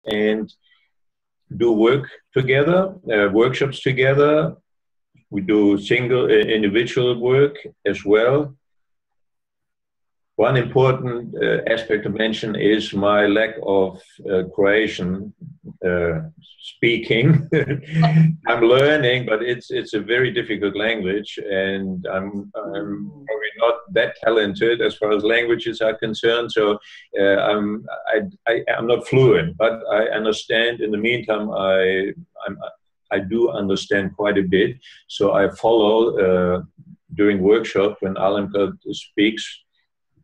and do work together, workshops together. We do single individual work as well. One important aspect to mention is my lack of Croatian speaking. I'm learning, but it's a very difficult language, and I'm probably not that talented as far as languages are concerned. So I'm not fluent, but I understand. In the meantime, I do understand quite a bit. So I follow during workshop when Alemka speaks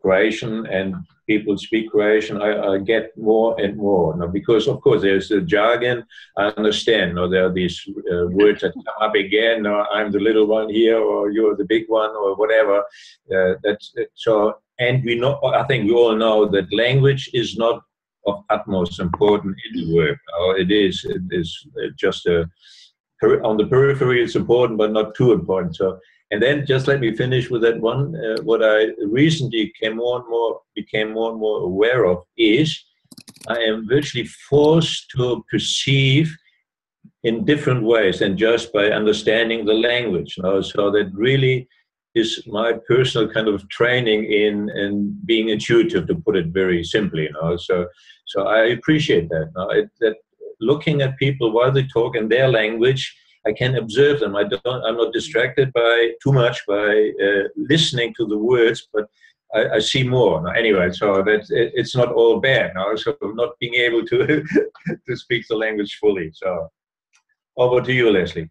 Croatian and people speak Croatian, I get more and more. Now, because of course there's the jargon, I understand. Now, there are these words that come up again. Or I'm the little one here, or you're the big one, or whatever. That's so. And we know. I think we all know that language is not of utmost importance in the work. It is just on the periphery. It's important, but not too important. So. And then just let me finish with that one. What I recently became more and more aware of is I am virtually forced to perceive in different ways than just by understanding the language. So that really is my personal kind of training in being intuitive, to put it very simply. So I appreciate that. That looking at people while they talk in their language, I can observe them. I'm not distracted by too much by listening to the words, but I see more. Now, anyway, so that it's not all bad now. So not being able to to speak the language fully. So over to you, Leslie.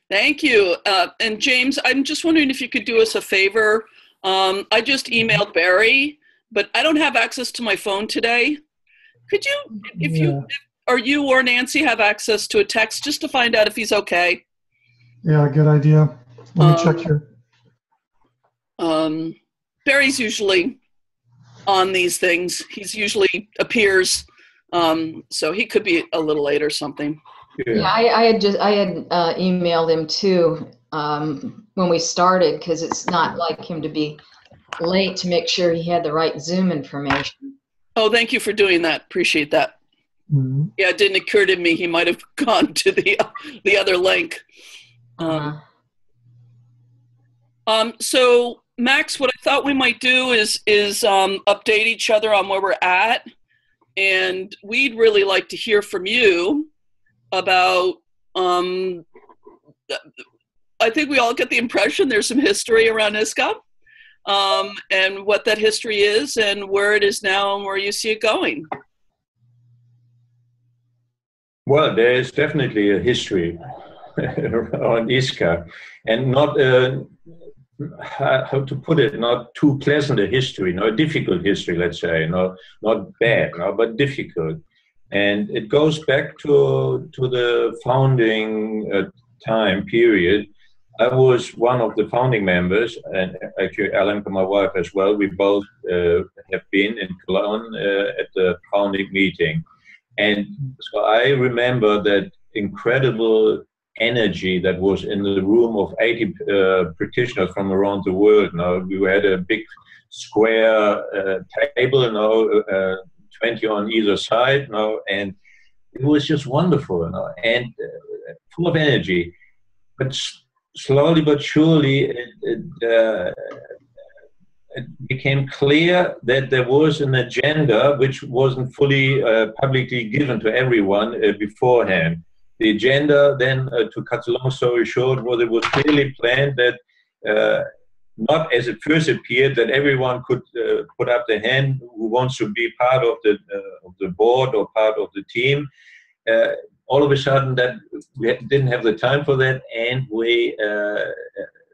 Thank you. And James, I'm just wondering if you could do us a favor. I just emailed Barry, but I don't have access to my phone today. Could you, or you or Nancy have access to a text just to find out if he's okay? Yeah, good idea. Let me check here. Barry's usually on these things. He's usually appears, so he could be a little late or something. Yeah, I had emailed him too when we started, because it's not like him to be late, to make sure he had the right Zoom information. Oh, thank you for doing that. Appreciate that. Mm-hmm. Yeah, it didn't occur to me he might have gone to the other link. So Max, what I thought we might do is update each other on where we're at, and we'd really like to hear from you about. I think we all get the impression there's some history around ISCA, and what that history is, and where it is now, and where you see it going. Well, there is definitely a history on ISCA, and not, how to put it, not too pleasant a history, a difficult history, let's say, not bad, but difficult. And it goes back to the founding time period. I was one of the founding members, and actually Alemka, my wife, as well. We both have been in Cologne at the founding meeting. And so I remember that incredible energy that was in the room of 80 practitioners from around the world. We had a big square table, 20 on either side, and it was just wonderful, and full of energy. But slowly but surely, it became clear that there was an agenda which wasn't fully publicly given to everyone beforehand. The agenda then, to cut the long story short, it was clearly planned that, not as it first appeared, that everyone could put up their hand who wants to be part of the board or part of the team. All of a sudden, that we didn't have the time for that, and we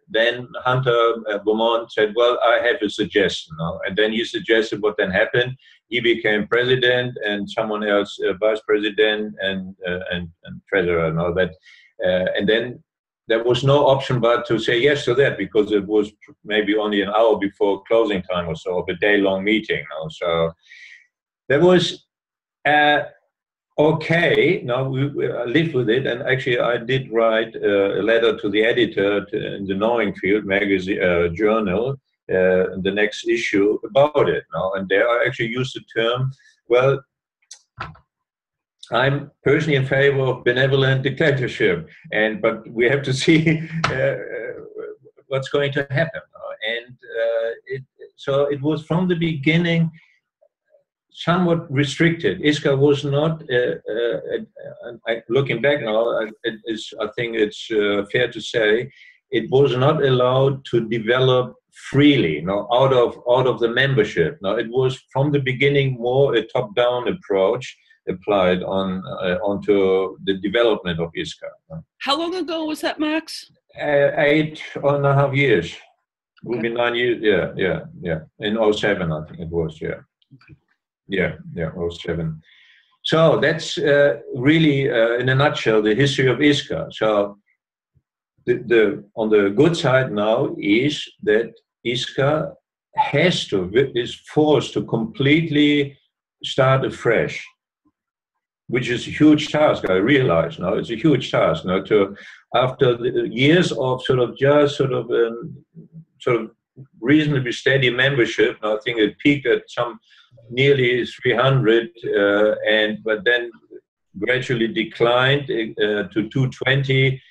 then Hunter Beaumont said, well, I have a suggestion. And then he suggested what then happened. He became president, and someone else vice president and treasurer. And then there was no option but to say yes to that, because it was maybe only an hour before closing time or so of a day-long meeting. So that was okay. Now we lived with it, and actually I did write a letter to the editor in the Knowing Field magazine journal, the next issue, about it. And there I actually used the term, well, I'm personally in favor of benevolent dictatorship, but we have to see what's going to happen. So it was from the beginning somewhat restricted. ISCA was not, looking back now, I think it's fair to say, it was not allowed to develop freely, out of the membership. Now, it was from the beginning more a top-down approach applied onto the development of ISCA. How long ago was that, Max? 8.5 years. Will be 9 years. Yeah. In 07, I think it was. Yeah. Okay. Yeah, 07. So that's really, in a nutshell, the history of ISCA. So on the good side now is that ISCA is forced to completely start afresh, which is a huge task. I realize now it's a huge task now after the years of sort of reasonably steady membership. Now I think it peaked at some nearly 300, but then gradually declined to 220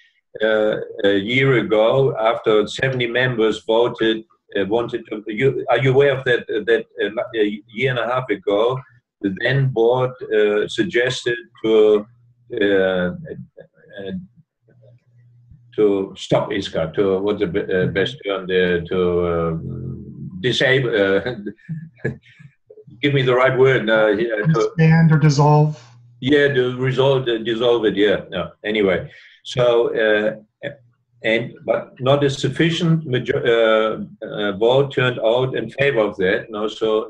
a year ago after 70 members voted. Wanted to. Are you aware of that? That a year and a half ago, the then board suggested to stop ISCA, to what's the best term there, to disable. Give me the right word. Expand or dissolve. Yeah, dissolve it. Yeah. No. Anyway, so but not a sufficient vote turned out in favor of that. No, so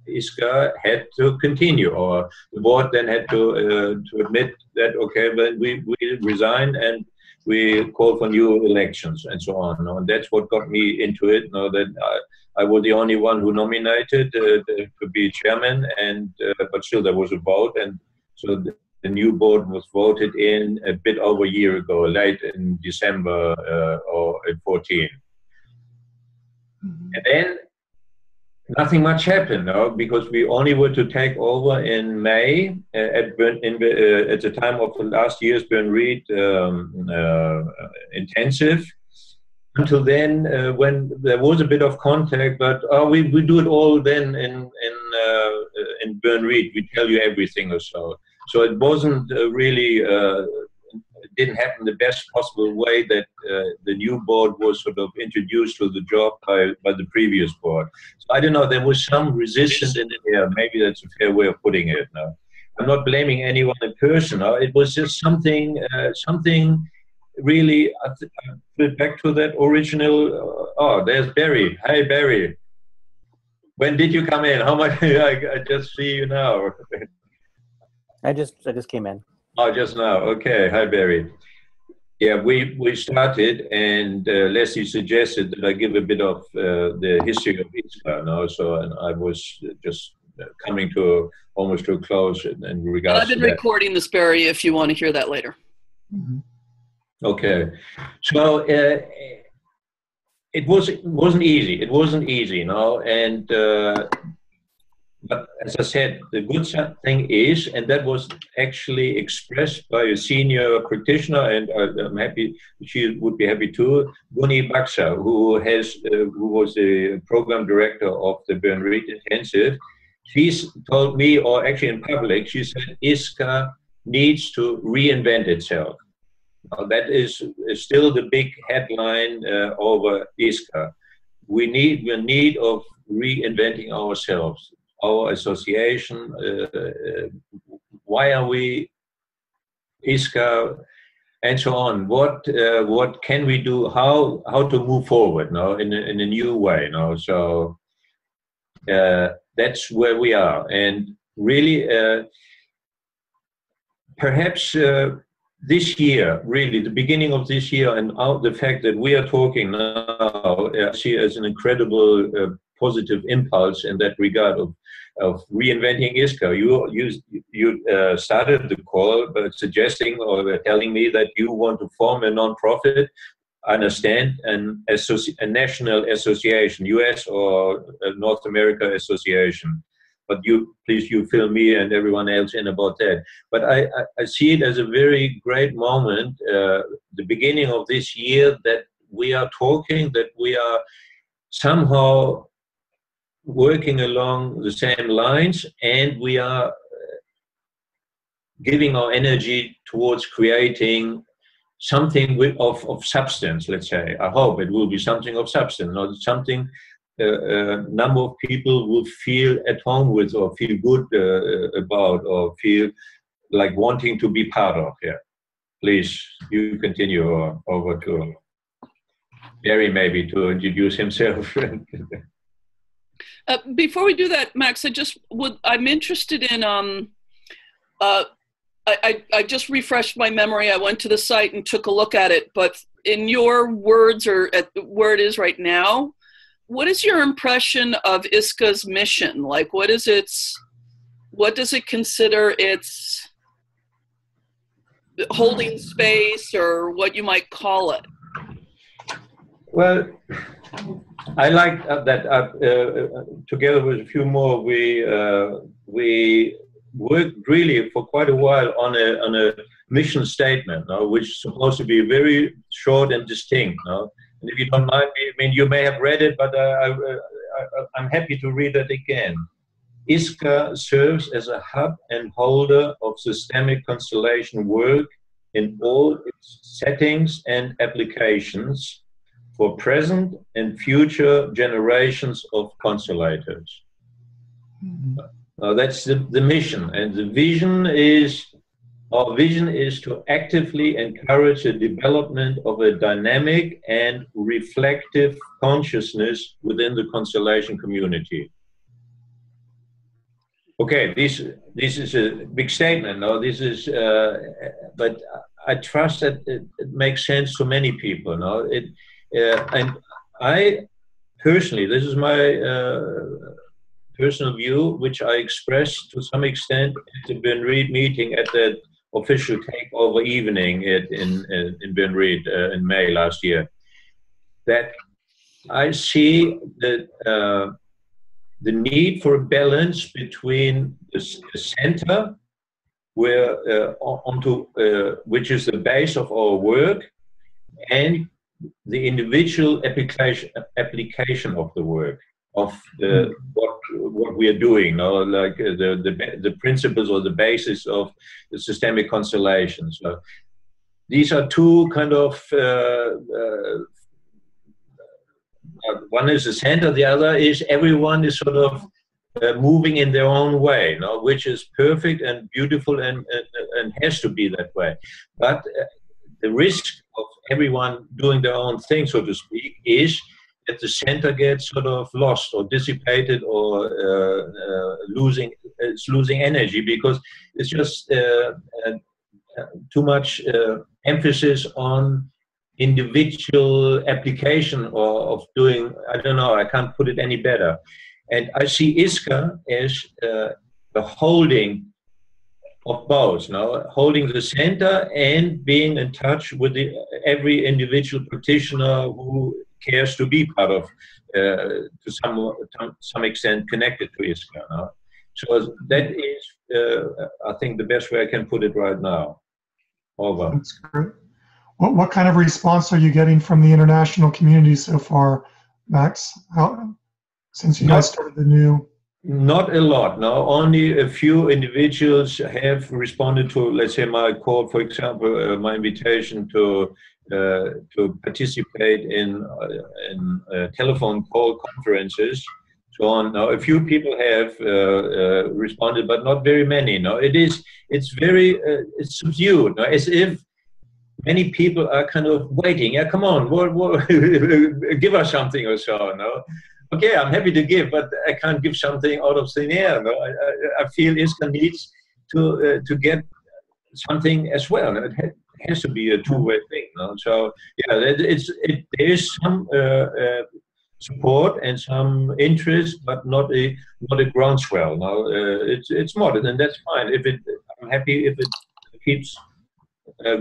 ISCA had to continue, or the board then had to admit that okay, but we resign and we call for new elections and so on. No? And that's what got me into it. No, that I was the only one who nominated to be chairman, but still there was a vote, and so the new board was voted in a bit over a year ago, late in December or 14. And then nothing much happened, no, because we only were to take over in May at the time of the last year's Bern Reed intensive. Until then, when there was a bit of contact, but we do it all then in Bern Reed. We tell you everything or so. So it wasn't really. It didn't happen the best possible way that the new board was sort of introduced to the job by the previous board. So I don't know. There was some resistance in there. Maybe that's a fair way of putting it. No, I'm not blaming anyone in person. No? It was just something. Really, back to that original. There's Barry. Hi, Barry. When did you come in? How much? I just see you now. I just came in. Oh, just now. Okay. Hi, Barry. Yeah, we started, and Leslie suggested that I give a bit of the history of ISCA now. So, and I was just coming almost to a close in regards. I've been to that. recording this, Barry, if you want to hear that later. Mm-hmm. Okay, so it wasn't easy. It wasn't easy, and but as I said, the good thing is, and that was actually expressed by a senior practitioner, and I'm happy she would be happy too, Guni Baksa, who was the program director of the Bern Reed Intensive. She's told me, or actually in public, she said ISCA needs to reinvent itself. Now, that is still the big headline over ISCA. We need of reinventing ourselves, our association. Why are we ISCA, and so on? What can we do? How to move forward now in a new way now? So that's where we are, and really perhaps. This year, really, the beginning of this year, and the fact that we are talking now, I see as an incredible positive impulse in that regard of reinventing ISCA. You started the call by suggesting or telling me that you want to form a non-profit. I understand, a national association, US or North America association. but please you fill me and everyone else in about that. But I see it as a very great moment, the beginning of this year, that we are talking, that we are somehow working along the same lines, and we are giving our energy towards creating something of substance, let's say. I hope it will be something of substance, not something a number of people will feel at home with, or feel good about, or feel like wanting to be part of. Yeah. Please, you continue, or over to Barry maybe to introduce himself. Before we do that, Max, I'm interested in, I just refreshed my memory. I went to the site and took a look at it, but in your words, or at where it is right now, what is your impression of ISCA's mission? Like, what does it consider its holding space, or what you might call it? Well, I like that together with a few more, we worked really for quite a while on a mission statement, which is supposed to be very short and distinct. And if you don't mind, I mean, you may have read it, but I'm happy to read it again. ISCA serves as a hub and holder of systemic constellation work in all its settings and applications for present and future generations of constellators. That's the mission, and the vision is, our vision is to actively encourage the development of a dynamic and reflective consciousness within the constellation community. Okay, this is a big statement. No, this is, but I trust that it makes sense to many people. No, and I personally, this is my personal view, which I expressed to some extent at the Ben Reed meeting, at the official takeover evening in Ben Reed in May last year, that I see that the need for a balance between the center, where which is the base of our work, and the individual application of the work, of what we are doing, like the principles or the basis of the systemic constellations. So these are two kind of, one is the center, the other is everyone is sort of moving in their own way, which is perfect and beautiful and has to be that way. But the risk of everyone doing their own thing, so to speak, is that the center gets sort of lost or dissipated, or losing energy, because it's just too much emphasis on individual application of doing, I don't know, I can't put it any better. And I see ISCA as the holding of both, holding the center and being in touch with every individual practitioner who cares to be part of, to some extent, connected to ISCA. So that is, I think, the best way I can put it right now. Over. That's great. What kind of response are you getting from the international community so far, Max? Since you guys started the new? Not a lot, no. Only a few individuals have responded to, let's say, my call, for example, my invitation to participate in telephone call conferences, so on. Now, a few people have responded, but not very many. No, it's very it's subdued. No? As if many people are kind of waiting. Yeah, come on, what give us something or so. No. Okay, I'm happy to give, but I can't give something out of thin air. No? I feel ISCA needs to get something as well. It has to be a two-way thing. No? So yeah, there is some support and some interest, but not a groundswell. No, it's moderate, and that's fine. I'm happy if it keeps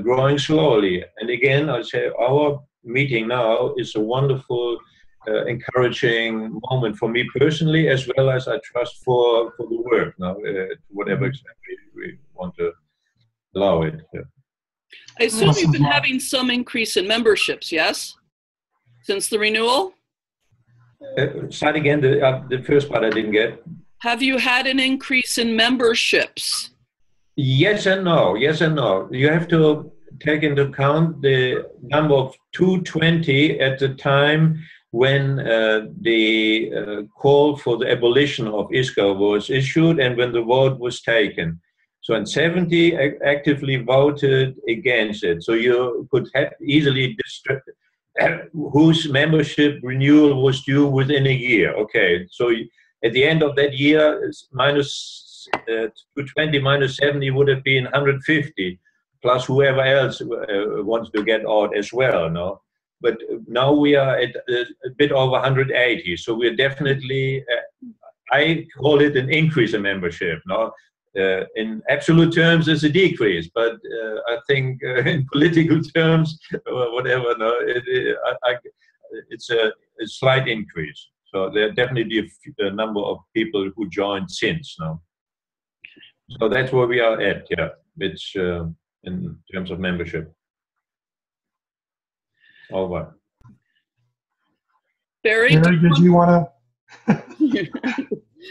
growing slowly. And again, I say our meeting now is a wonderful encouraging moment for me personally, as well as I trust for the work now, to whatever extent we want to allow it. Yeah. I assume you've been having some increase in memberships, yes? Since the renewal? Start again, the first part I didn't get. Have you had an increase in memberships? Yes and no. Yes and no. You have to take into account the number of 220 at the time when the call for the abolition of ISCA was issued and when the vote was taken. So, and 70 actively voted against it. So you could have easily whose membership renewal was due within a year. Okay, so at the end of that year, minus 220 minus 70 would have been 150, plus whoever else wants to get out as well. No, but now we are at a bit over 180. So we're definitely, I call it an increase in membership. No. In absolute terms, it's a decrease, but I think in political terms, whatever, no, it's a slight increase. So there are definitely a number of people who joined since now. So that's where we are at, yeah. It's in terms of membership. Over. Barry, did you want to?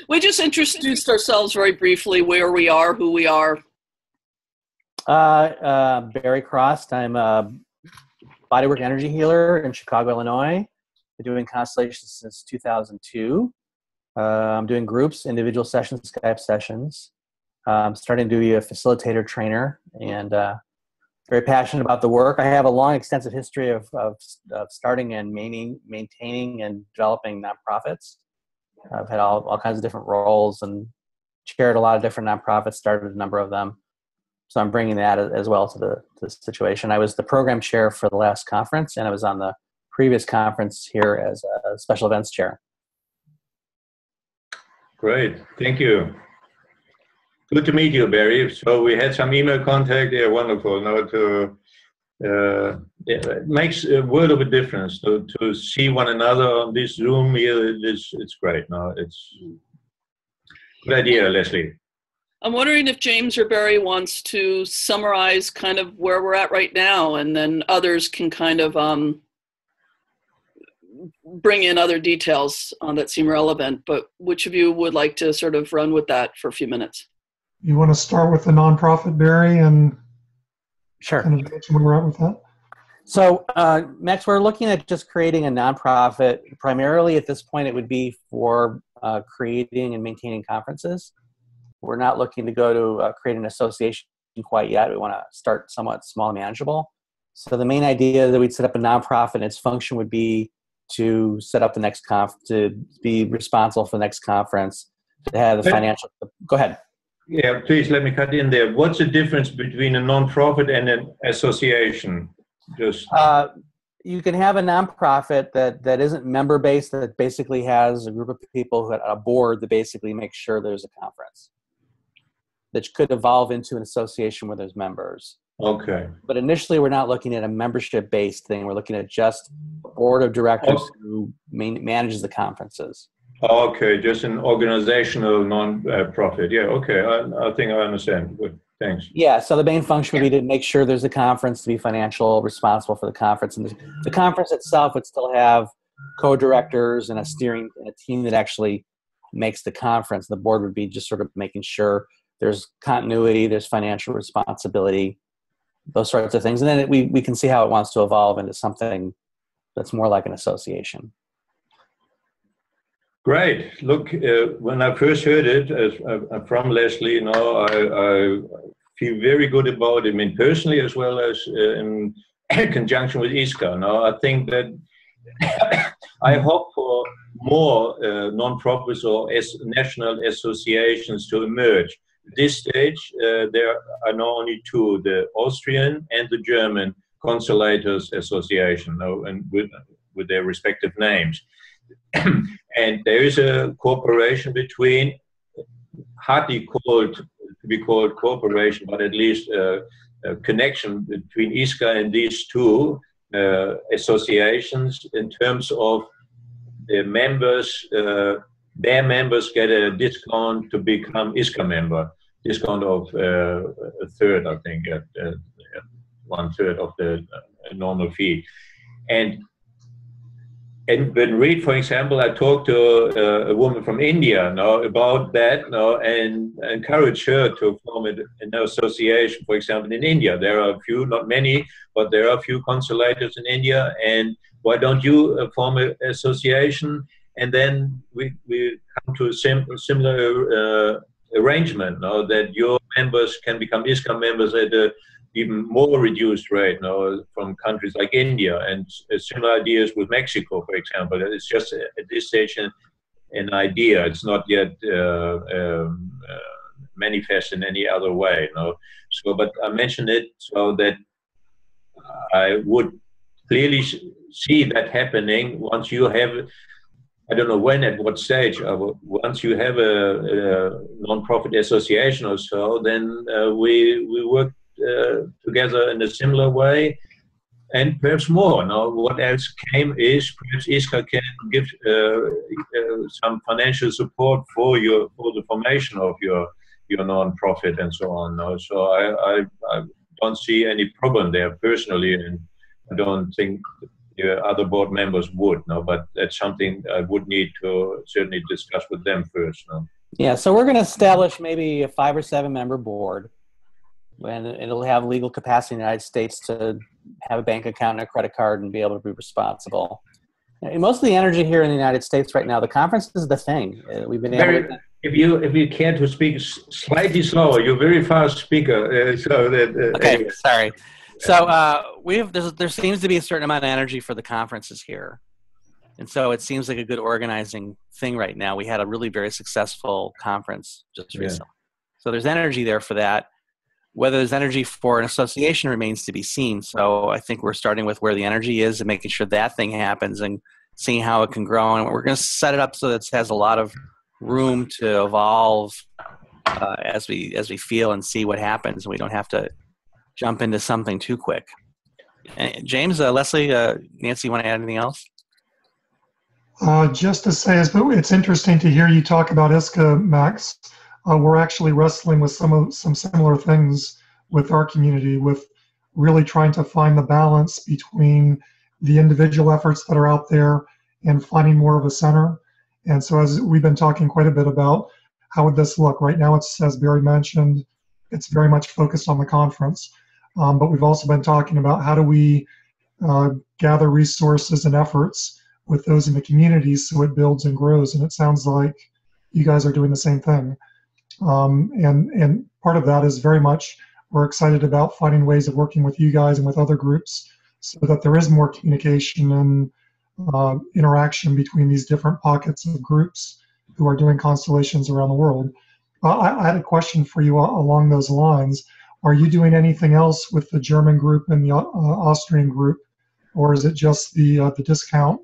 We just introduced ourselves very briefly, where we are, who we are. Barry Cross. I'm a bodywork energy healer in Chicago, Illinois. Been doing constellations since 2002. I'm doing groups, individual sessions, Skype sessions. I'm starting to be a facilitator trainer, and very passionate about the work. I have a long, extensive history of starting and maintaining and developing nonprofits. I've had all kinds of different roles and chaired a lot of different nonprofits, started a number of them. So I'm bringing that as well to the situation. I was the program chair for the last conference, and I was on the previous conference here as a special events chair. Great, thank you. Good to meet you, Barry. So we had some email contact. Yeah, wonderful. Now it makes a world of a difference to see one another on this Zoom here. It's great. No, it's good idea, Leslie. I'm wondering if James or Barry wants to summarize kind of where we're at right now, and then others can kind of bring in other details that seem relevant. But which of you would like to sort of run with that for a few minutes? You want to start with the nonprofit, Barry, and sure. Kind of mention where we're at with that? So, Max, we're looking at just creating a nonprofit. Primarily at this point, it would be for creating and maintaining conferences. We're not looking to go to create an association quite yet. We want to start somewhat small and manageable. So the main idea that we'd set up a nonprofit and its function would be to set up the next to be responsible for the next conference, to have the financial. Go ahead. Yeah, please let me cut in there. What's the difference between a nonprofit and an association? Just you can have a nonprofit that isn't member based, that basically has a group of people who a board that basically makes sure there's a conference, that could evolve into an association where there's members. Okay. But initially, we're not looking at a membership based thing. We're looking at just a board of directors who manages the conferences. Okay, just an organizational non-profit. Yeah, okay, I think I understand. Good, thanks. Yeah, so the main function would be to make sure there's a conference, to be financial, responsible for the conference. And the conference itself would still have co-directors and a team that actually makes the conference. The board would be just sort of making sure there's continuity, there's financial responsibility, those sorts of things. And then we can see how it wants to evolve into something that's more like an association. Great. Look, when I first heard it from Leslie, I feel very good about it. I mean, personally as well as in conjunction with ISCA. Now, I think that I hope for more non-profits or national associations to emerge. At this stage, there are now only two: the Austrian and the German Constellators Association, and with their respective names. And there is a cooperation between, hardly to be called cooperation, but at least a connection between ISCA and these two associations in terms of the members, their members get a discount to become ISCA member, discount of a third, I think, at 1/3 of the normal fee. And when Reed, for example, I talked to a woman from India about that and encouraged her to form an association, for example, in India. There are a few, not many, but there are a few consulators in India. And why don't you form an association? And then we come to a similar arrangement, that your members can become ISCA members at a even more reduced rate from countries like India, and similar ideas with Mexico, for example. It's just at this stage an idea. It's not yet manifest in any other way. So, but I mention it so that I would clearly see that happening once you have, I don't know when, at what stage, once you have a non-profit association or so, then we work together in a similar way, and perhaps more. What else came is perhaps ISCA can give some financial support for the formation of your non-profit and so on. So I don't see any problem there personally, and I don't think the other board members would. But that's something I would need to certainly discuss with them first. Yeah, so we're going to establish maybe a 5 or 7 member board. And it'll have legal capacity in the United States to have a bank account and a credit card and be able to be responsible. And most of the energy here in the United States right now, the conference is the thing. We've been able to... If you care to speak slightly slower, you're a very fast speaker. Okay, anyway. Sorry. So there seems to be a certain amount of energy for the conferences here. And so it seems like a good organizing thing right now. We had a really very successful conference just recently. So there's energy there for that. Whether there's energy for an association remains to be seen. So I think we're starting with where the energy is and making sure that thing happens and seeing how it can grow. And we're going to set it up so that it has a lot of room to evolve as we feel and see what happens. And we don't have to jump into something too quick. James, Leslie, Nancy, you want to add anything else? Just to say, it's interesting to hear you talk about ISCA, Max. We're actually wrestling with some similar things with our community, with really trying to find the balance between the individual efforts that are out there and finding more of a center. And so as we've been talking quite a bit about how would this look, right now it's, as Barry mentioned, it's very much focused on the conference. But we've also been talking about how do we gather resources and efforts with those in the communities so it builds and grows. And it sounds like you guys are doing the same thing. And part of that is very much we're excited about finding ways of working with you guys and with other groups so that there is more communication and interaction between these different pockets of groups who are doing constellations around the world. I had a question for you along those lines. Are you doing anything else with the German group and the Austrian group, or is it just the discount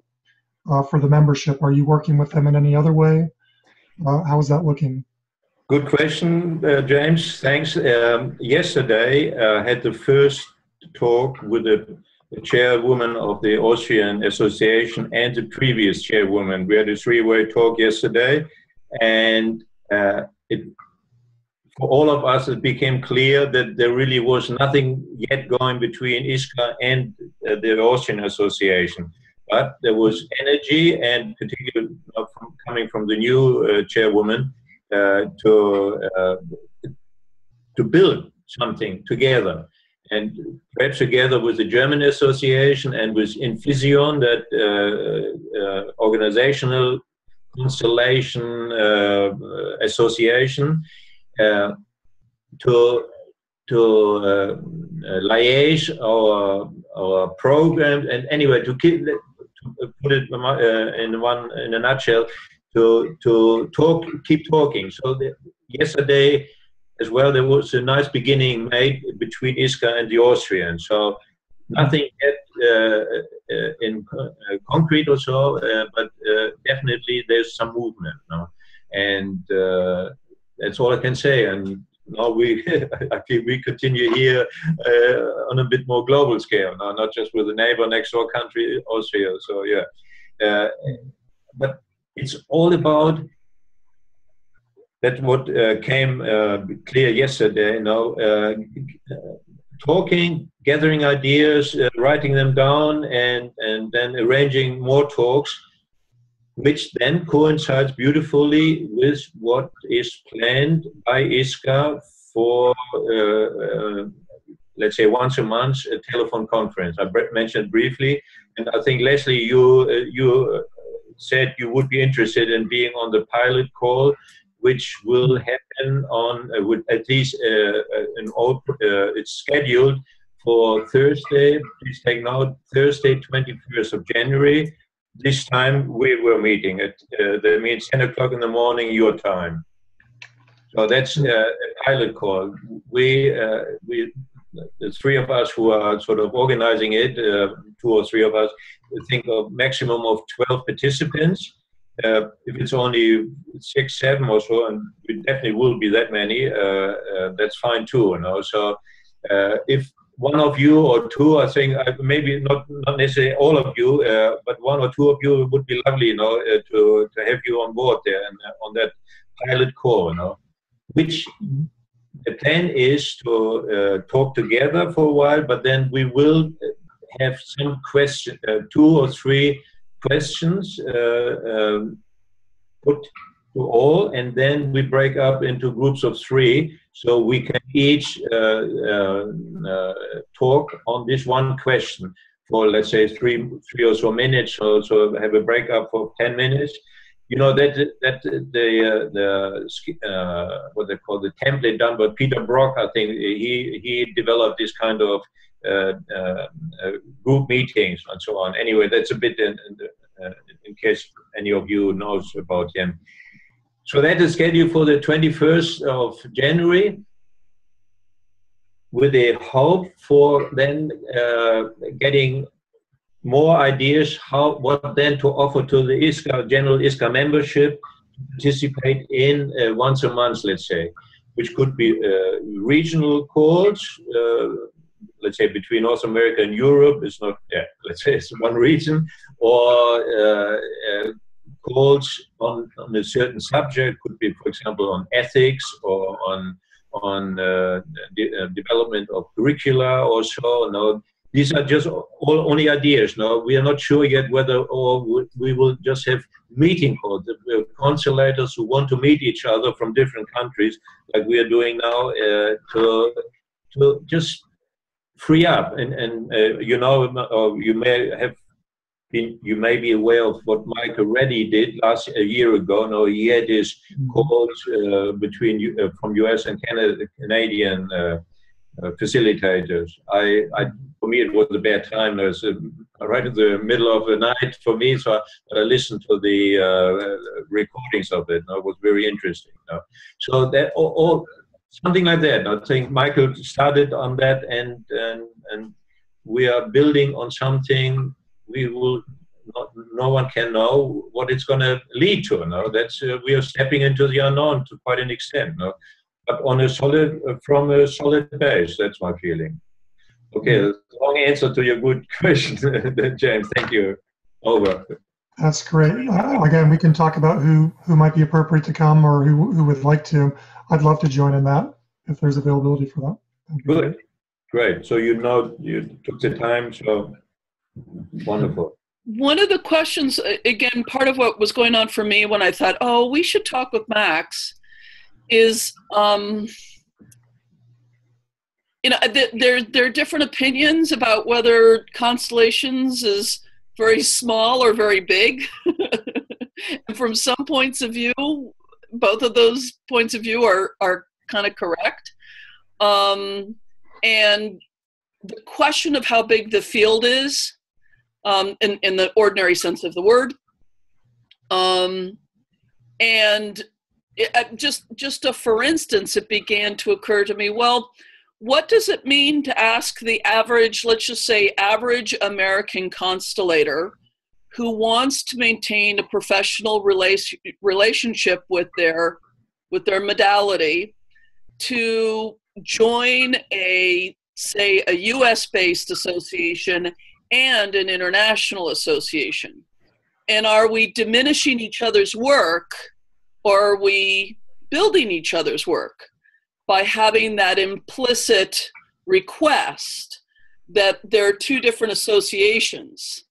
for the membership? Are you working with them in any other way? How is that looking? Good question, James. Thanks. Yesterday, I had the first talk with the chairwoman of the Austrian Association and the previous chairwoman. We had a 3-way talk yesterday, and for all of us, it became clear that there really was nothing yet going between ISCA and the Austrian Association. But there was energy, and particularly coming from the new chairwoman, to build something together, and perhaps together with the German Association and with Infusion, that organizational constellation association, to liaise our programs, and anyway to put it in a nutshell, to keep talking. So yesterday as well, there was a nice beginning made between ISCA and the Austrian. So nothing yet in concrete or so, but definitely there's some movement now, and that's all I can say. And now we continue here on a bit more global scale now, not just with the neighbor next door country, Austria. So yeah. but it's all about that. What came clear yesterday, talking, gathering ideas, writing them down, and then arranging more talks, which then coincides beautifully with what is planned by ISCA for, let's say, once a month, a telephone conference. I mentioned briefly, and I think, Leslie, you said you would be interested in being on the pilot call, which will happen on, with at least it's scheduled for Thursday. Please take note, Thursday, 21st of January. This time we were meeting at, that means 10 o'clock in the morning, your time. So that's a pilot call. The three of us who are sort of organizing it, 2 or 3 of us, think of maximum of 12 participants. If it's only 6, 7 or so, and we definitely will be that many, that's fine too, So if one of you or two, I think, maybe not necessarily all of you, but 1 or 2 of you would be lovely, to have you on board there and on that pilot call, which the plan is to talk together for a while, but then we will have some question, 2 or 3 questions put to all, and then we break up into groups of 3, so we can each talk on this one question for, let's say, 3 or so minutes, so have a break up for 10 minutes. That what they call the template done by Peter Brock, I think he developed this kind of group meetings and so on. Anyway, that's a bit in case any of you knows about him. So that is scheduled for the 21st of January, with a hope for then getting more ideas what then to offer to the ISCA, general ISCA membership, to participate in once a month, let's say, which could be regional calls, let's say between North America and Europe. It's not, let's say it's one region, or calls on a certain subject, could be, for example, on ethics or on development of curricula or so. These are just only ideas. We are not sure yet whether we will just have meeting calls. The consulators who want to meet each other from different countries, like we are doing now, to just free up. And you may be aware of what Michael Reddy did a year ago. He had his calls between from US and Canadian facilitators. For me, it was a bad time. It was right in the middle of the night for me, so I listened to the recordings of it. It was very interesting. So that all something like that. I think Michael started on that, and we are building on something. No one can know what it's going to lead to. That's we are stepping into the unknown to quite an extent. But from a solid base. That's my feeling. Okay, long answer to your good question, James. Thank you. Over. That's great. Again, we can talk about who might be appropriate to come or who would like to. I'd love to join in that if there's availability for that. Good. Great. So you took the time. So wonderful. One of the questions, again, part of what was going on for me when I thought, we should talk with Max, is there are different opinions about whether Constellations is very small or very big. And from some points of view, both of those points of view are kind of correct. And the question of how big the field is, in the ordinary sense of the word, and for instance, it began to occur to me, well, what does it mean to ask the average, let's just say average American constellator who wants to maintain a professional relationship with their modality to join a US-based association and an international association? And are we diminishing each other's work, or are we building each other's work by having that implicit request that there are two different associations,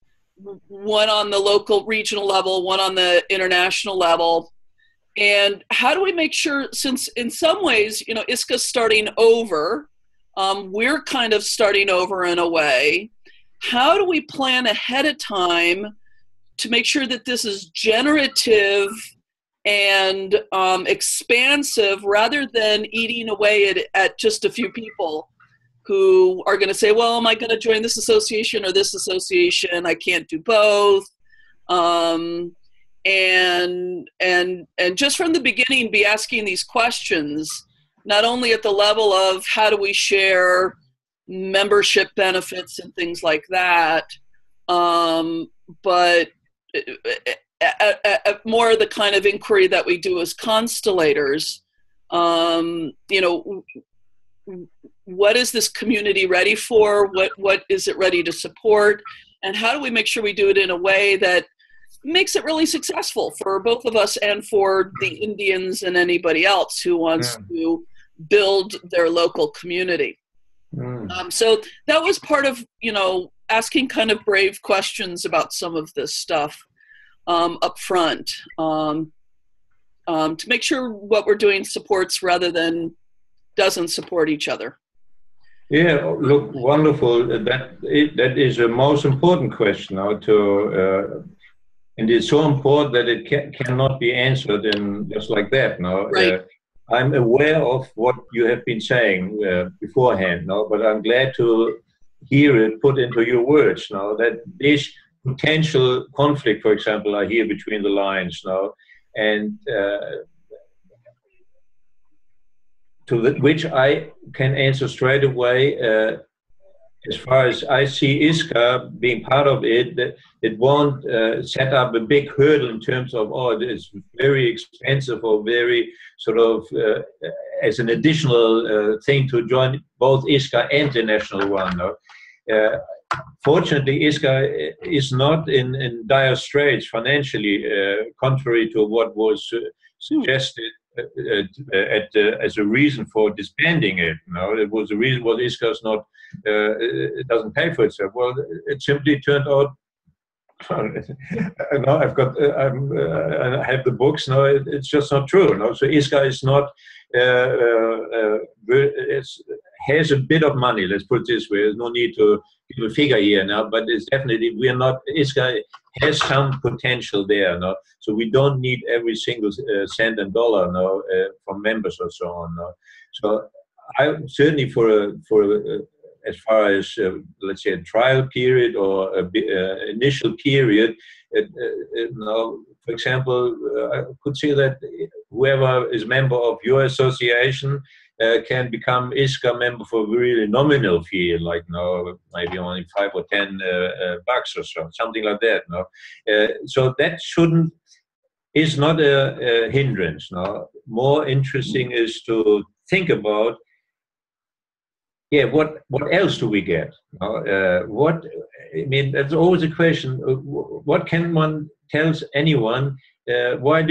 one on the local regional level, one on the international level? And how do we make sure, since in some ways, ISCA's starting over, we're kind of starting over in a way, how do we plan ahead of time to make sure that this is generative and expansive, rather than eating away at just a few people who are going to say, well, am I going to join this association or this association? I can't do both. And just from the beginning, be asking these questions, not only at the level of how do we share membership benefits and things like that, but more the kind of inquiry that we do as constellators. What is this community ready for? What is it ready to support? And how do we make sure we do it in a way that makes it really successful for both of us and for the Indians and anybody else who wants to build their local community? So that was part of, asking kind of brave questions about some of this stuff up front, to make sure what we're doing supports rather than doesn't support each other. Yeah, look, wonderful. That is the most important question now and it's so important that it cannot be answered in just like that. No, right. I'm aware of what you have been saying beforehand. No, but I'm glad to hear it put into your words. Now that this potential conflict, for example, I hear between the lines now, and which I can answer straight away. As far as I see ISCA being part of it, it won't set up a big hurdle in terms of, it's very expensive or very sort of as an additional thing to join both ISCA and the national one. No? Fortunately, ISCA is not in dire straits financially, contrary to what was suggested as a reason for disbanding it. It was a reason why ISCA is not. It doesn't pay for itself. Well, it simply turned out. No, I've got. I have the books. No, it's just not true. No, so ISCA is not. Has a bit of money. Let's put it this way. There's no need to give a figure here now, but it's definitely we're not. ISCA has some potential there. No, so we don't need every single cent and dollar. No, from members or so on. No, so I certainly for as far as, let's say, a trial period or an initial period, for example, I could see that whoever is member of your association can become ISCA member for a really nominal fee, like maybe only $5 or $10 or so, something like that. So that is not a hindrance. More interesting is to think about. Yeah, what else do we get? That's always a question. What can one tell anyone? Why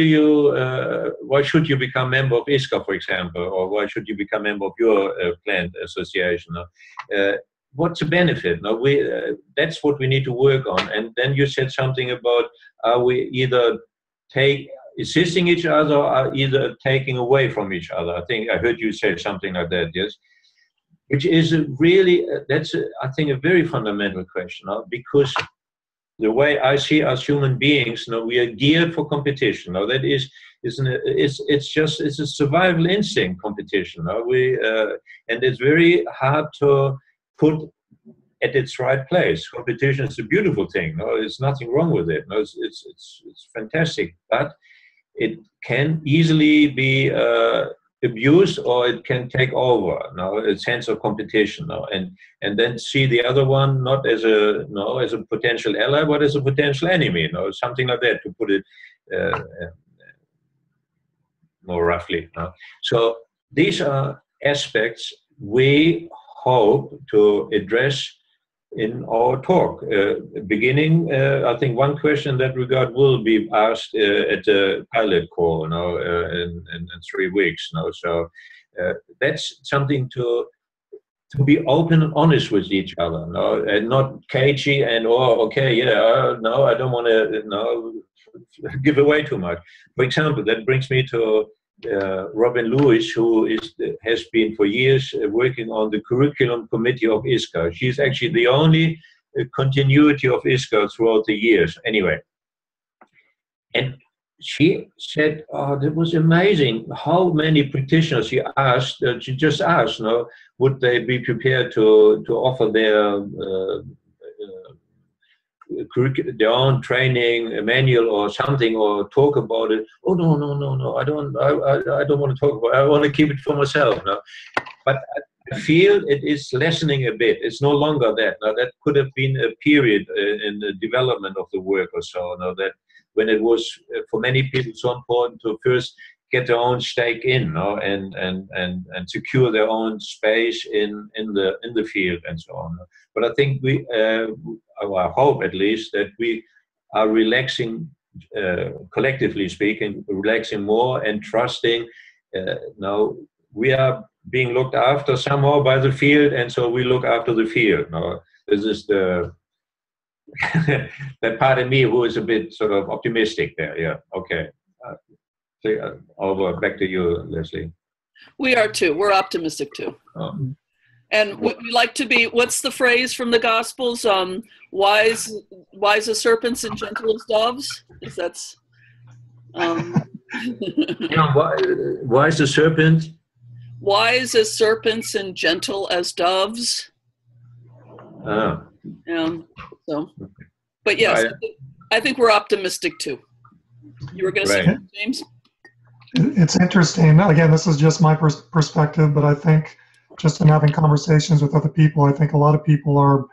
should you become member of ISCA, for example, or why should you become member of your plant association? What's the benefit? That's what we need to work on. And then you said something about are we either assisting each other or either taking away from each other? I think I heard you say something like that. Yes. Which is really, I think, a very fundamental question, because the way I see us human beings, we are geared for competition. That it's a survival instinct competition. And it's very hard to put at its right place. Competition is a beautiful thing. There's nothing wrong with it. It's fantastic, but it can easily be abused, or it can take over a sense of competition and then see the other one not as a potential ally, but as a potential enemy, something like that, to put it more roughly. So these are aspects we hope to address in our talk. Beginning, I think one question in that regard will be asked at the pilot call, in 3 weeks. So that's something to be open and honest with each other, and not cagey and okay, yeah, no, I don't want to give away too much. For example, that brings me to Robin Lewis, who has been for years working on the curriculum committee of ISCA. She's actually the only continuity of ISCA throughout the years. Anyway, and she said, "Oh, that was amazing! How many practitioners she asked? She just asked, would they be prepared to offer their own training manual or something, or talk about it? Oh no! I don't want to talk about it. I want to keep it for myself." But I feel it is lessening a bit. It's no longer that. Now that could have been a period in the development of the work or so. That when it was for many people so important to first get their own stake in, and secure their own space in the field and so on. But I think I hope at least that we are relaxing, collectively speaking, relaxing more and trusting. Now we are being looked after somehow by the field, and so we look after the field. This is the that part of me who is a bit sort of optimistic there. Yeah. Okay. Over back to you, Leslie. We are too. We're optimistic too. And we like to be, what's the phrase from the Gospels? Wise as serpents and gentle as doves? Is that's wise as serpent? Wise as serpents and gentle as doves. So, but yes, I think we're optimistic too. You were going to say that, James? It's interesting. Again, this is just my perspective, but I think just in having conversations with other people, I think a lot of people are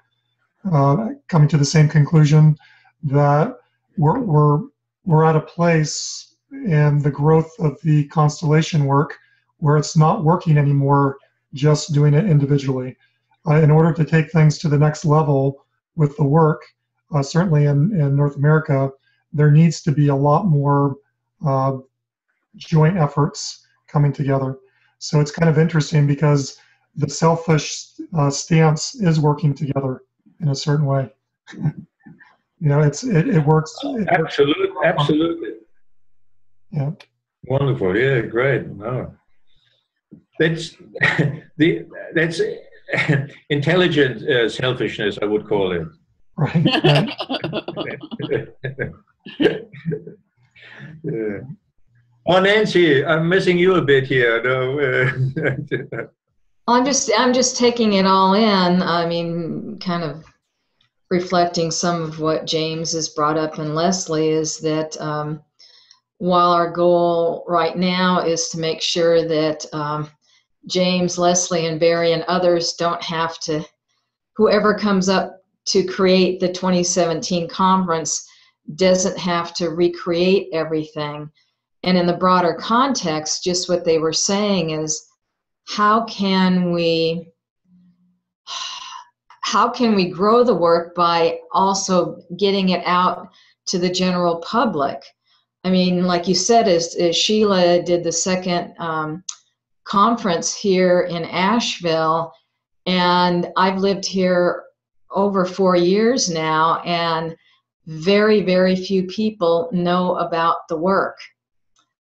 coming to the same conclusion that we're at a place in the growth of the constellation work where it's not working anymore just doing it individually. In order to take things to the next level with the work, certainly in North America, there needs to be a lot more joint efforts coming together. So it's kind of interesting because the selfish stance is working together in a certain way. It works. Absolutely. Yeah. Wonderful. Yeah. Great. Wow. That's that's intelligent selfishness, I would call it. Right. Yeah. Oh, Nancy, I'm missing you a bit here. I'm just taking it all in. I mean, kind of reflecting some of what James has brought up, and Leslie, is that while our goal right now is to make sure that James, Leslie, and Barry and others don't have to, whoever comes up to create the 2017 conference doesn't have to recreate everything. And in the broader context, just what they were saying is, how can we grow the work by also getting it out to the general public? I mean, like you said, as Sheila did the second conference here in Asheville, and I've lived here over 4 years now, and very, very few people know about the work.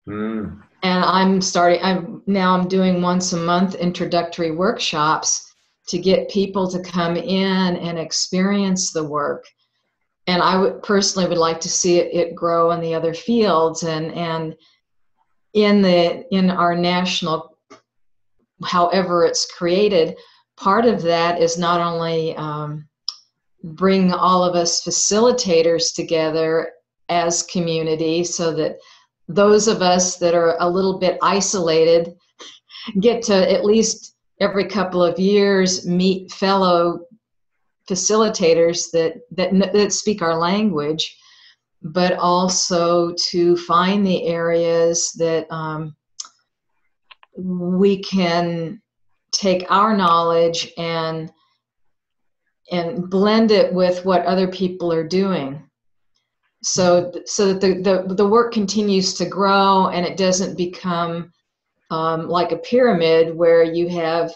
And I'm doing once a month introductory workshops to get people to come in and experience the work. And I personally would like to see it grow in the other fields, and in our national, however it's created. Part of that is not only bring all of us facilitators together as community, so that those of us that are a little bit isolated get to at least every couple of years meet fellow facilitators that speak our language, but also to find the areas that we can take our knowledge and and blend it with what other people are doing. So that the work continues to grow and it doesn't become like a pyramid where you have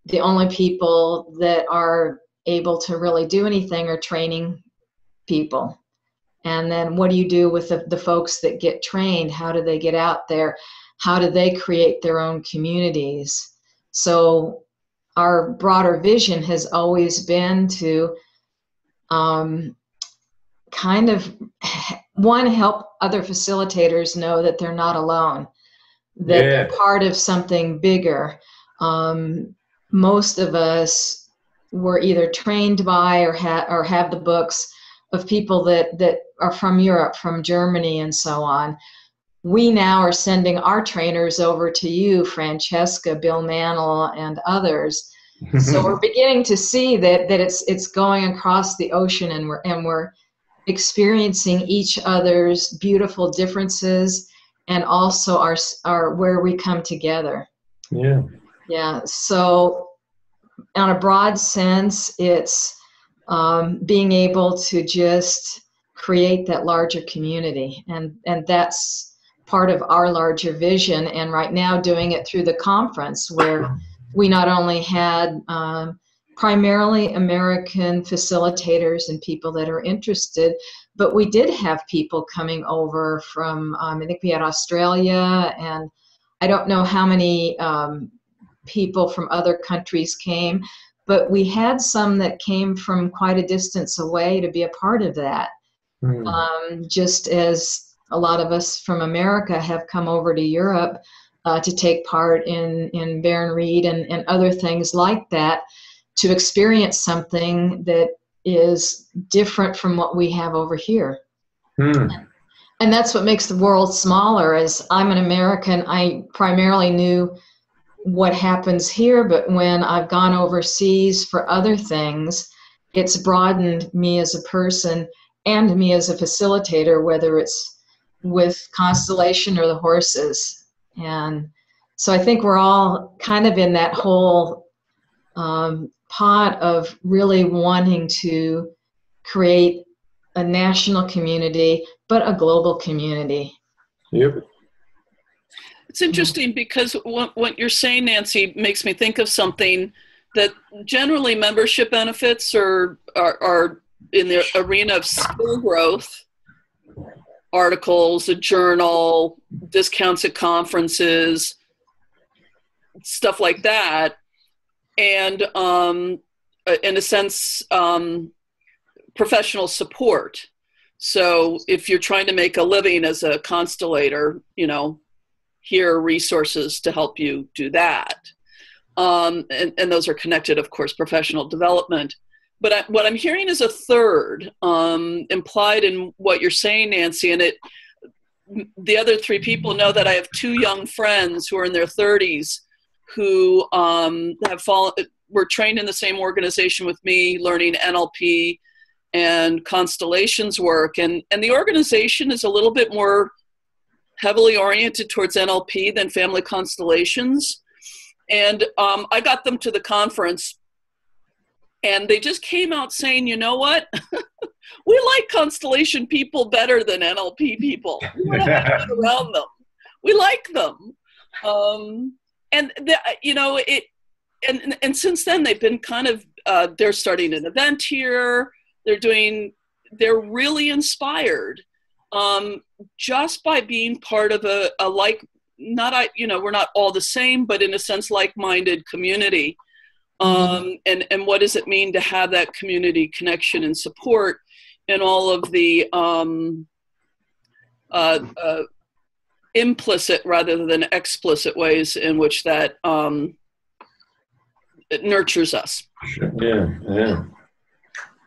the only people that are able to really do anything are training people. And then what do you do with the folks that get trained? How do they get out there? How do they create their own communities? So our broader vision has always been to kind of, one, help other facilitators know that they're not alone, that they're part of something bigger. Most of us were either trained by or have the books of people that are from Europe, from Germany, and so on. We now are sending our trainers over to you, Francesca, Bill Mantle, and others. So we're beginning to see that it's going across the ocean, and we're experiencing each other's beautiful differences, and also our where we come together. Yeah. So on a broad sense, it's being able to just create that larger community, and that's part of our larger vision. And right now doing it through the conference, where we not only had primarily American facilitators and people that are interested, but we did have people coming over from, I think we had Australia, and I don't know how many people from other countries came, but we had some that came from quite a distance away to be a part of that. Just as a lot of us from America have come over to Europe to take part in Baron Reed and other things like that, to experience something that is different from what we have over here. And that's what makes the world smaller. As I'm an American, I primarily knew what happens here, but when I've gone overseas for other things, it's broadened me as a person and me as a facilitator, whether it's with Constellation or the horses. And so I think we're all kind of in that whole pot of really wanting to create a national community, but a global community. It's interesting because what you're saying, Nancy, makes me think of something that generally membership benefits are in the arena of skill growth, articles, a journal, discounts at conferences, stuff like that. And in a sense, professional support. So if you're trying to make a living as a constellator, here are resources to help you do that. And those are connected, of course, professional development. But what I'm hearing is a third implied in what you're saying, Nancy, and the other three people know that I have two young friends who are in their 30s who were trained in the same organization with me, learning NLP and constellations work. And the organization is a little bit more heavily oriented towards NLP than family constellations. And I got them to the conference, and they just came out saying, you know what? We like constellation people better than NLP people. We want to hang around them. We like them. And since then they've been kind of, they're starting an event here. They're really inspired just by being part of a we're not all the same, but in a sense, like-minded community. And what does it mean to have that community connection and support in all of the implicit rather than explicit ways in which that it nurtures us. Yeah.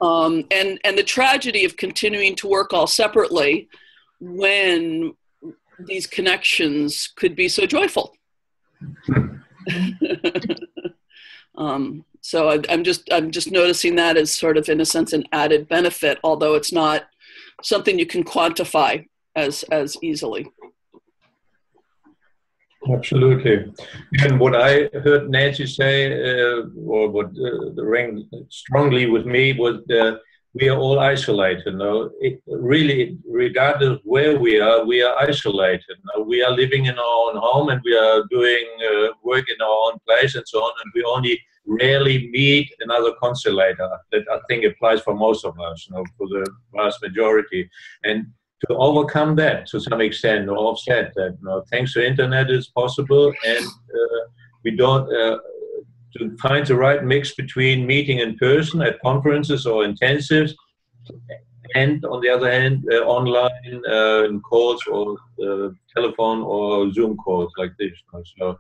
And the tragedy of continuing to work all separately when these connections could be so joyful. So I'm just noticing that as sort of, in a sense, an added benefit, although it's not something you can quantify as easily. Absolutely. And what I heard Nancy say, or what rang strongly with me, was we are all isolated. No, really, regardless of where we are isolated. No? We are living in our own home, and we are doing work in our own place, and so on. And we only rarely meet another constellator. That I think applies for most of us, you know, for the vast majority. And to overcome that to some extent or offset that, you know, thanks to internet is possible, and we don't to find the right mix between meeting in person at conferences or intensives, and on the other hand, online in calls or telephone or Zoom calls like this. So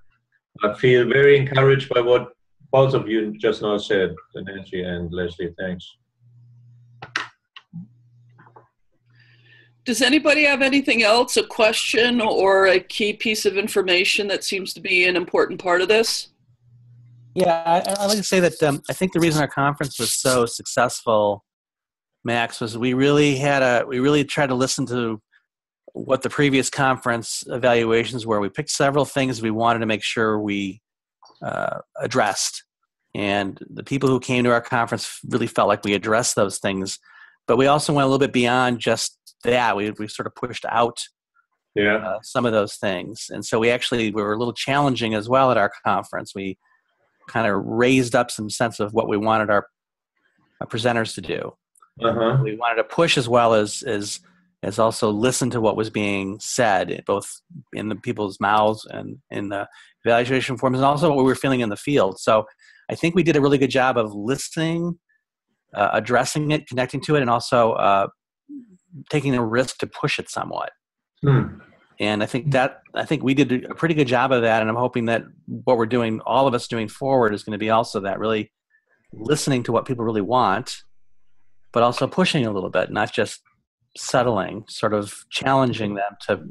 I feel very encouraged by what both of you just now said, Nancy and Leslie. Thanks. Does anybody have anything else, a question or a key piece of information that seems to be an important part of this? Yeah, I'd like to say that I think the reason our conference was so successful, Max, was we really tried to listen to what the previous conference evaluations were. We picked several things we wanted to make sure we addressed. And the people who came to our conference really felt like we addressed those things. But we also went a little bit beyond just that. We sort of pushed out some of those things. And so we were a little challenging as well at our conference. We kind of raised up some sense of what we wanted our presenters to do. Uh-huh. We wanted to push as well as also listen to what was being said, both in the people's mouths and in the evaluation forms, and also what we were feeling in the field. So I think we did a really good job of listening, addressing it, connecting to it, and also taking a risk to push it somewhat. And I think we did a pretty good job of that, and I'm hoping that what we're doing, all of us doing forward, is going to be also that, really listening to what people really want, but also pushing a little bit, not just settling, sort of challenging them to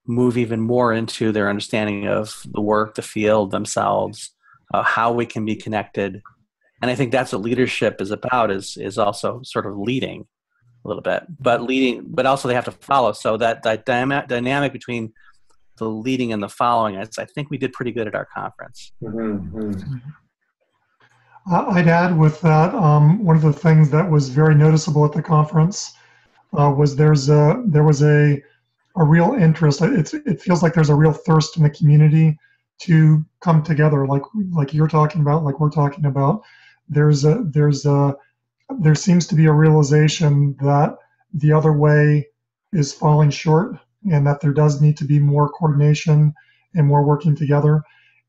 move even more into their understanding of the work, the field, themselves, how we can be connected. And I think that's what leadership is about, is also sort of leading a little bit, but also they have to follow. So that dynamic between the leading and the following, I think we did pretty good at our conference. Mm-hmm. I'd add with that, one of the things that was very noticeable at the conference was there was a real interest. It feels like there's a real thirst in the community to come together, like you're talking about, like we're talking about. There seems to be a realization that the other way is falling short, and that there does need to be more coordination and more working together.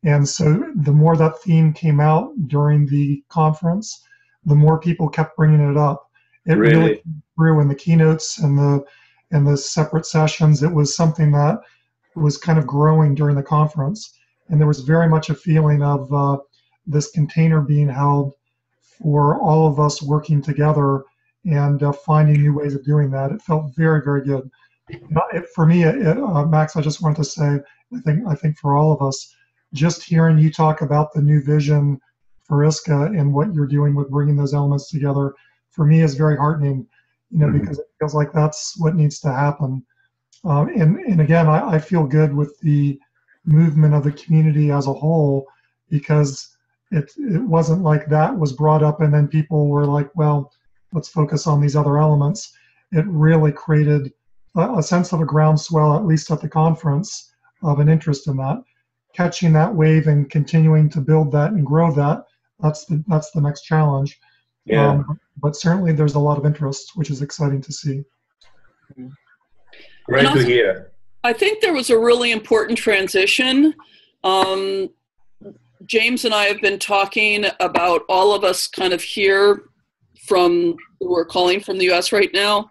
And so the more that theme came out during the conference, the more people kept bringing it up. It really grew in the keynotes and the separate sessions. It was something that was kind of growing during the conference. And there was very much a feeling of this container being held for all of us working together and finding new ways of doing that. It felt very, very good. For me, Max, I just wanted to say, I think for all of us, just hearing you talk about the new vision for ISCA and what you're doing with bringing those elements together, for me is very heartening, because it feels like that's what needs to happen. And again, I feel good with the movement of the community as a whole, because it wasn't like that was brought up and then people were like, well, let's focus on these other elements. It really created a sense of a groundswell, at least at the conference, of an interest in that. Catching that wave and continuing to build that and grow that, that's the next challenge. Yeah. But certainly there's a lot of interest, which is exciting to see. Great to hear. I think there was a really important transition. James and I have been talking about, all of us kind of here we're calling from the US right now,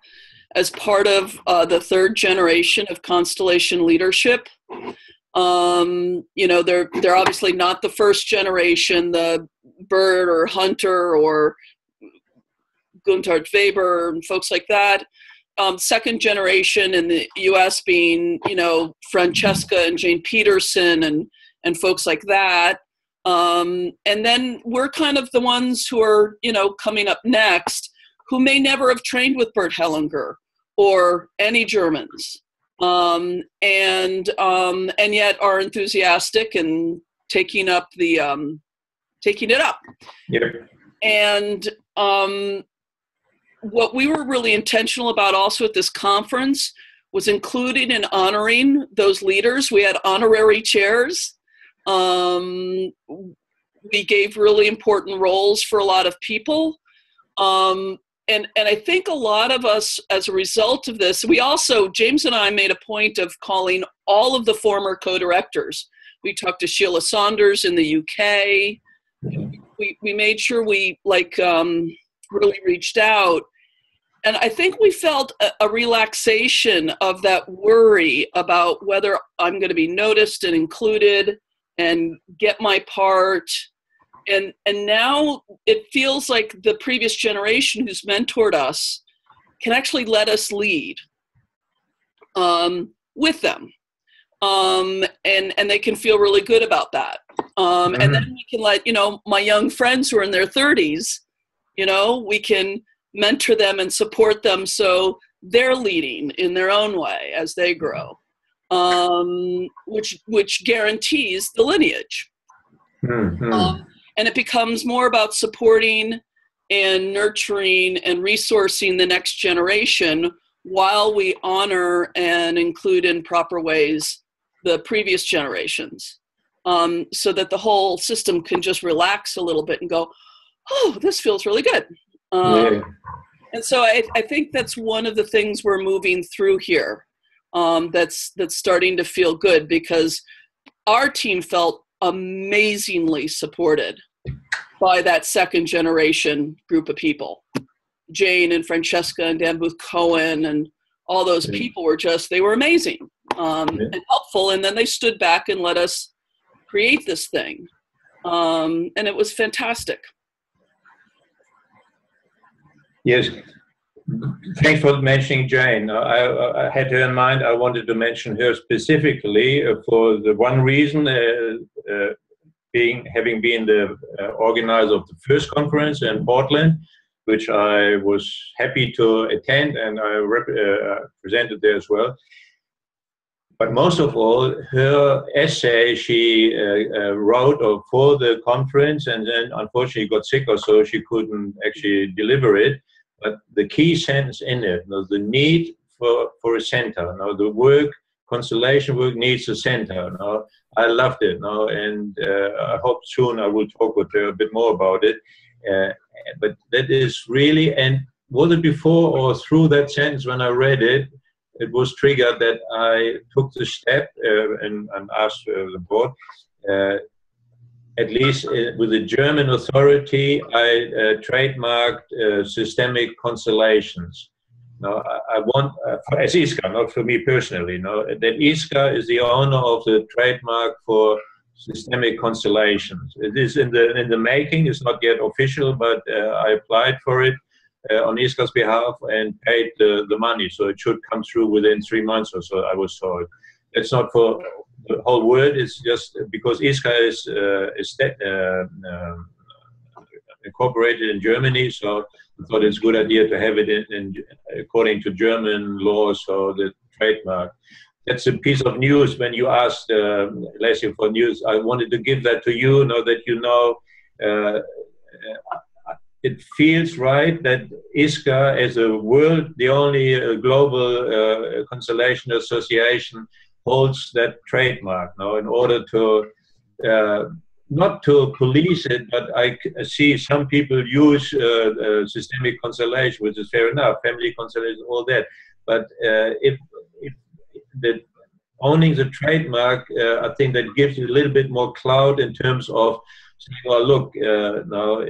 as part of the third generation of Constellation leadership. They're obviously not the first generation, the Bert or Hunter or Gunther Weber and folks like that. Second generation in the US being, Francesca and Jane Peterson and folks like that. And then we're kind of the ones who are, coming up next, who may never have trained with Bert Hellinger or any Germans. and yet are enthusiastic and taking up taking it up. Yeah. And what we were really intentional about also at this conference was including and honoring those leaders. We had honorary chairs. We gave really important roles for a lot of people. And I think a lot of us, as a result of this, we also, James and I made a point of calling all of the former co-directors. We talked to Sheila Saunders in the UK. We made sure we really reached out. And I think we felt a relaxation of that worry about whether I'm going to be noticed and included and get my part. And now it feels like the previous generation who's mentored us can actually let us lead with them. And they can feel really good about that. And then we can let, my young friends who are in their 30s, we can mentor them and support them so they're leading in their own way as they grow, which guarantees the lineage. And it becomes more about supporting and nurturing and resourcing the next generation while we honor and include in proper ways the previous generations, so that the whole system can just relax a little bit and go, oh, this feels really good. And so I think that's one of the things we're moving through here, that's starting to feel good, because our team felt amazingly supported by that second generation group of people. Jane and Francesca and Dan Booth Cohen and all those people were they were amazing and helpful. And then they stood back and let us create this thing. And it was fantastic. Yes. Thanks for mentioning Jane. I had her in mind. I wanted to mention her specifically for the one reason, having been the organizer of the first conference in Portland, which I was happy to attend, and I presented there as well. But most of all, her essay she wrote for the conference, and then unfortunately got sick or so she couldn't actually deliver it. But the key sentence in it, the need for a center, the constellation work needs a center. I loved it, and I hope soon I will talk with her a bit more about it. But that is really, and was it before or through that sentence when I read it, it was triggered that I took the step and asked the board, at least with the German authority, I trademarked systemic constellations. Now, I want, as ISCA, not for me personally, that ISCA is the owner of the trademark for systemic constellations. It is in the making. It's not yet official, but I applied for it on ISCA's behalf and paid the money. So it should come through within 3 months or so, I was told. It's not for the whole world. It's just because ISCA is incorporated in Germany, so I thought it's a good idea to have it in according to German law, so the trademark. That's a piece of news when you asked Leslie for news. I wanted to give that to you, that it feels right that ISCA as a world, the only global constellation association, holds that trademark now in order to not to police it, but I see some people use systemic constellation, which is fair enough, family constellation, all that. But if the owning the trademark, I think that gives you a little bit more clout in terms of saying, well, look, now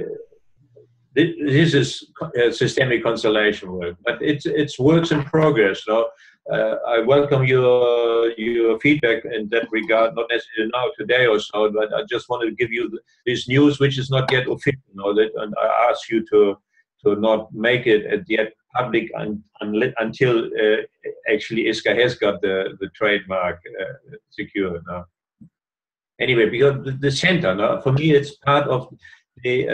this is systemic constellation work, but it's works in progress. So I welcome your feedback in that regard, not necessarily now, today or so, but I just wanted to give you this news, which is not yet official, and I ask you to not make it yet public until actually ISCA has got the trademark secured. Anyway, because the center, for me, it's part of the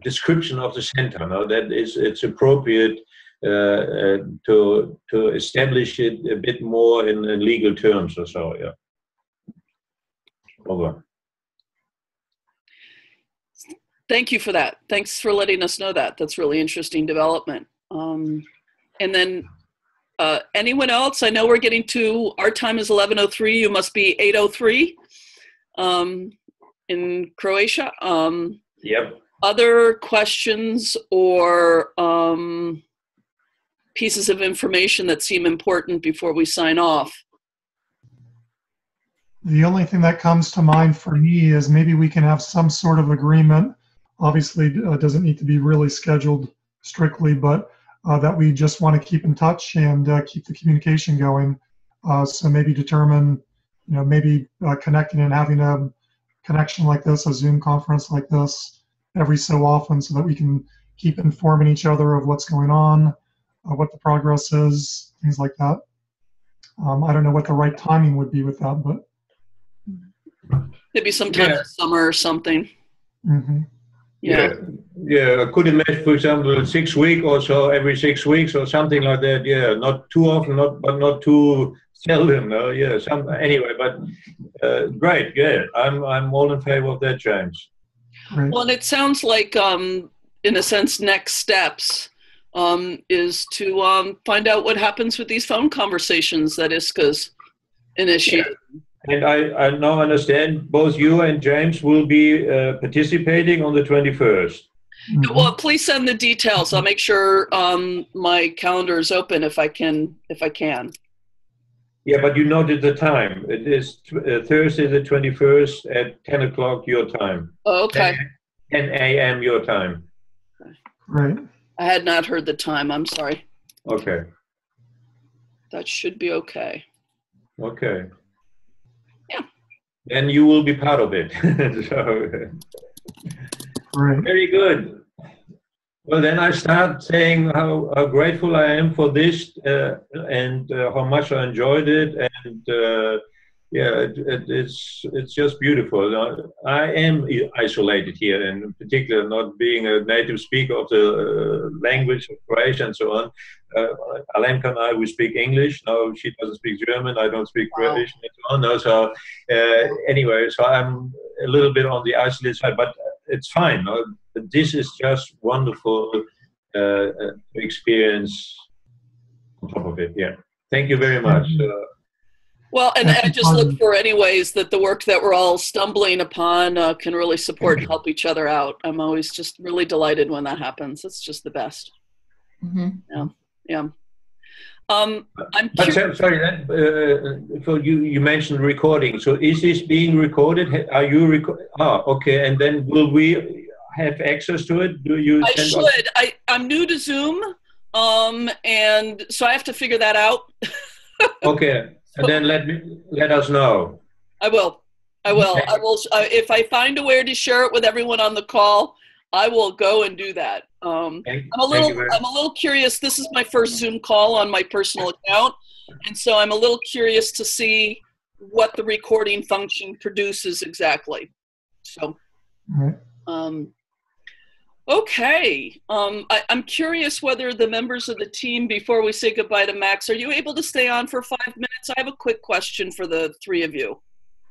description of the center. That is, it's appropriate to establish it a bit more in legal terms or so. Yeah. Over. Thank you for that. Thanks for letting us know that. That's really interesting development. And then anyone else? I know we're getting to, our time is 11:03. You must be 8:03 in Croatia. Yep. Other questions or pieces of information that seem important before we sign off? The only thing that comes to mind for me is maybe we can have some sort of agreement. Obviously, it doesn't need to be really scheduled strictly, but that we just want to keep in touch and keep the communication going. So maybe determine, maybe connecting and having a connection like this, a Zoom conference like this, every so often, so that we can keep informing each other of what's going on, what the progress is, things like that. I don't know what the right timing would be with that, but maybe sometime this summer or something. Mm-hmm. Yeah, I could imagine, for example, 6 weeks or so, every 6 weeks or something like that. Yeah, not too often, but not too seldom. No, yeah. Anyway, but great. Yeah, I'm all in favor of that, James. Great. Well, and it sounds like, in a sense, next steps is to find out what happens with these phone conversations that ISCA's initiated. Yeah. And I now understand both you and James will be participating on the 21st. Mm-hmm. Well, please send the details. I'll make sure my calendar is open if I can. Yeah, but you noted the time. It is Thursday the 21st at 10 o'clock your time. Oh, okay. 10 a.m. your time. Right. I had not heard the time. I'm sorry. Okay. That should be okay. Okay. Yeah. Then you will be part of it. So, Right. very good. Well, then I start saying how grateful I am for this and how much I enjoyed it. And it's just beautiful. I am isolated here, and in particular, not being a native speaker of the language of Croatian and so on. Alenka and I, we speak English. No, she doesn't speak German. I don't speak Croatian and so on. No, so anyway, so I'm a little bit on the isolated side, but it's fine. No? This is just wonderful experience on top of it. Yeah. Thank you very much. Well, and I just look for any ways that the work that we're all stumbling upon can really support and help each other out. I'm always just really delighted when that happens. It's just the best. Mm-hmm. Yeah. Sorry, so you mentioned recording. So is this being recorded? Are you okay. And then will we have access to it? Do you? I should. I'm new to Zoom, and so I have to figure that out. Okay. And then let us know. I will. If I find a way to share it with everyone on the call, I will go and do that. I'm a little curious. This is my first Zoom call on my personal account, and so I'm a little curious to see what the recording function produces exactly. So, okay. I'm curious whether the members of the team, before we say goodbye to Max, are you able to stay on for 5 minutes? I have a quick question for the three of you.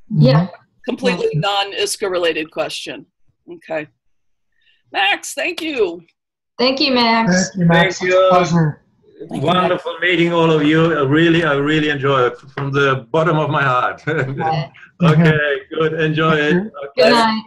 Yeah. Completely non-ISCA related question. Okay. Max, thank you. Thank you, Max. Thank you, Max. Thank you. Pleasure. Wonderful meeting all of you. I really enjoy it from the bottom of my heart. Okay, good. Enjoy it. Okay. Good night.